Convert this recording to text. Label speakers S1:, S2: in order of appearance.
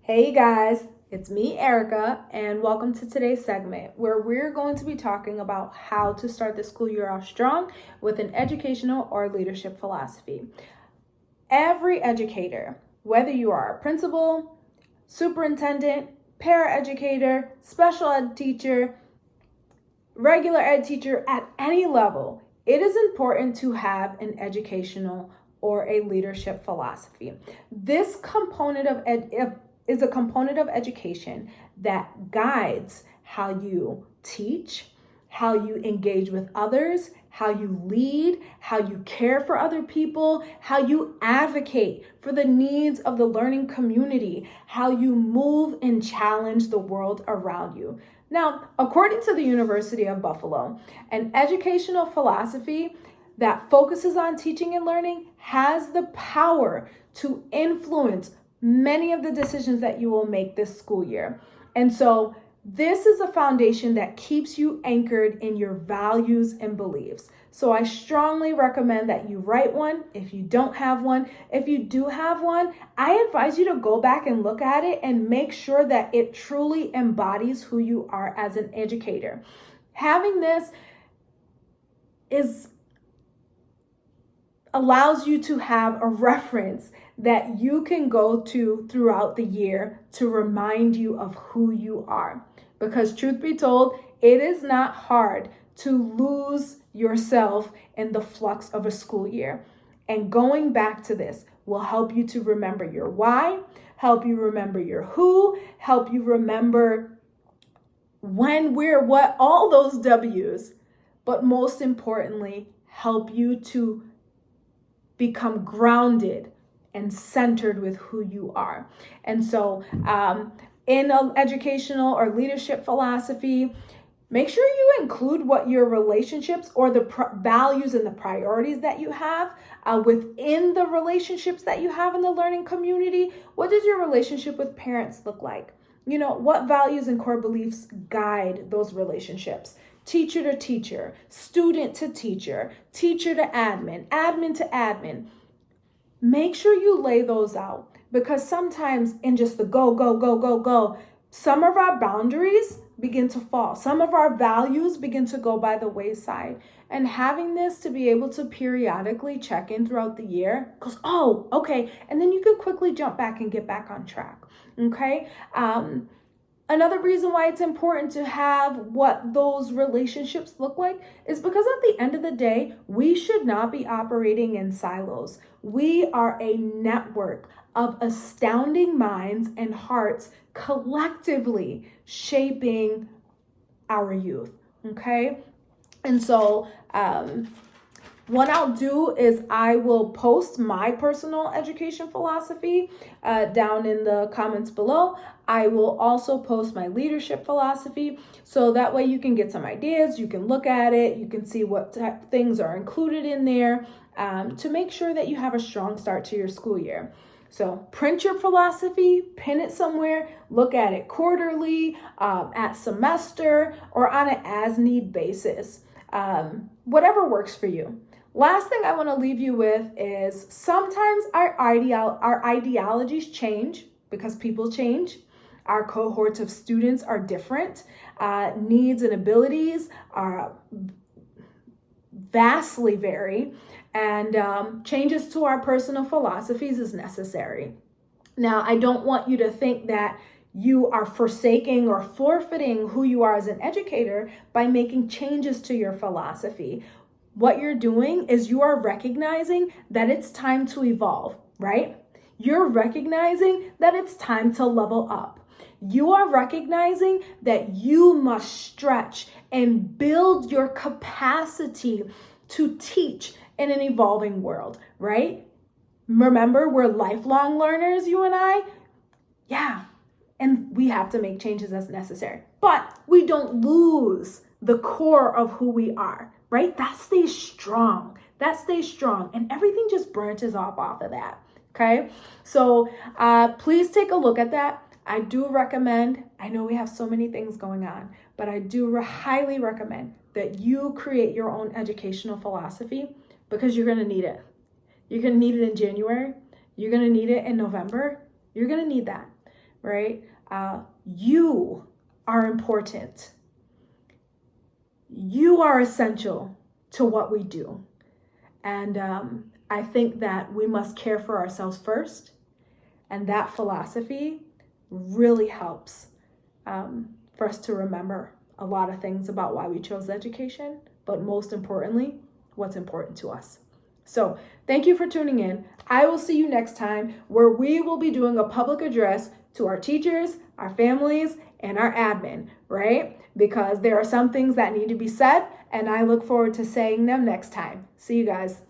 S1: Hey guys, it's me, Erica, and welcome to today's segment where we're going to be talking about how to start the school year off strong with an educational or leadership philosophy. Every educator, whether you are a principal, superintendent, paraeducator, special ed teacher, regular ed teacher at any level, it is important to have an educational or a leadership philosophy. This component of is a component of education that guides how you teach, how you engage with others, how you lead, how you care for other people, how you advocate for the needs of the learning community, how you move and challenge the world around you. Now, according to the University of Buffalo, an educational philosophy that focuses on teaching and learning has the power to influence many of the decisions that you will make this school year. And so this is a foundation that keeps you anchored in your values and beliefs. So I strongly recommend that you write one if you don't have one. If you do have one, I advise you to go back and look at it and make sure that it truly embodies who you are as an educator. Having this allows you to have a reference that you can go to throughout the year to remind you of who you are. Because truth be told, it is not hard to lose yourself in the flux of a school year. And going back to this will help you to remember your why, help you remember your who, help you remember when, where, what, all those W's, but most importantly, help you to become grounded and centered with who you are. And so in an educational or leadership philosophy, make sure you include what your relationships or the values and the priorities that you have within the relationships that you have in the learning community. What does your relationship with parents look like? You know, what values and core beliefs guide those relationships? Teacher to teacher, student to teacher, teacher to admin, admin to admin. Make sure you lay those out, because sometimes in just the go, some of our boundaries begin to fall. Some of our values begin to go by the wayside. And having this to be able to periodically check in throughout the year, because, oh, okay, and then you could quickly jump back and get back on track, okay? Another reason why it's important to have what those relationships look like is because at the end of the day, we should not be operating in silos. We are a network of astounding minds and hearts collectively shaping our youth, okay? And so, what I'll do is I will post my personal education philosophy down in the comments below. I will also post my leadership philosophy, so that way you can get some ideas, you can look at it, you can see what things are included in there to make sure that you have a strong start to your school year. So print your philosophy, pin it somewhere, look at it quarterly, at semester, or on an as-need basis. Whatever works for you. Last thing I want to leave you with is sometimes our ideologies change because people change. Our cohorts of students are different. Needs and abilities are vastly vary, and changes to our personal philosophies is necessary. Now, I don't want you to think that you are forsaking or forfeiting who you are as an educator by making changes to your philosophy. What you're doing is you are recognizing that it's time to evolve, right? You're recognizing that it's time to level up. You are recognizing that you must stretch and build your capacity to teach in an evolving world, right? Remember, we're lifelong learners, you and I. Yeah, and we have to make changes as necessary. But we don't lose the core of who we are, right? That stays strong. And everything just branches off of that, okay? So please take a look at that. I do recommend, I know we have so many things going on, but I do highly recommend that you create your own educational philosophy, because you're going to need it. You're going to need it in January. You're going to need it in November. You're going to need that, right? You are important. You are essential to what we do. And I think that we must care for ourselves first. And that philosophy really helps for us to remember a lot of things about why we chose education, but most importantly, what's important to us. So thank you for tuning in. I will see you next time, where we will be doing a public address to our teachers, our families, and our admin, right? Because there are some things that need to be said, and I look forward to saying them next time. See you guys.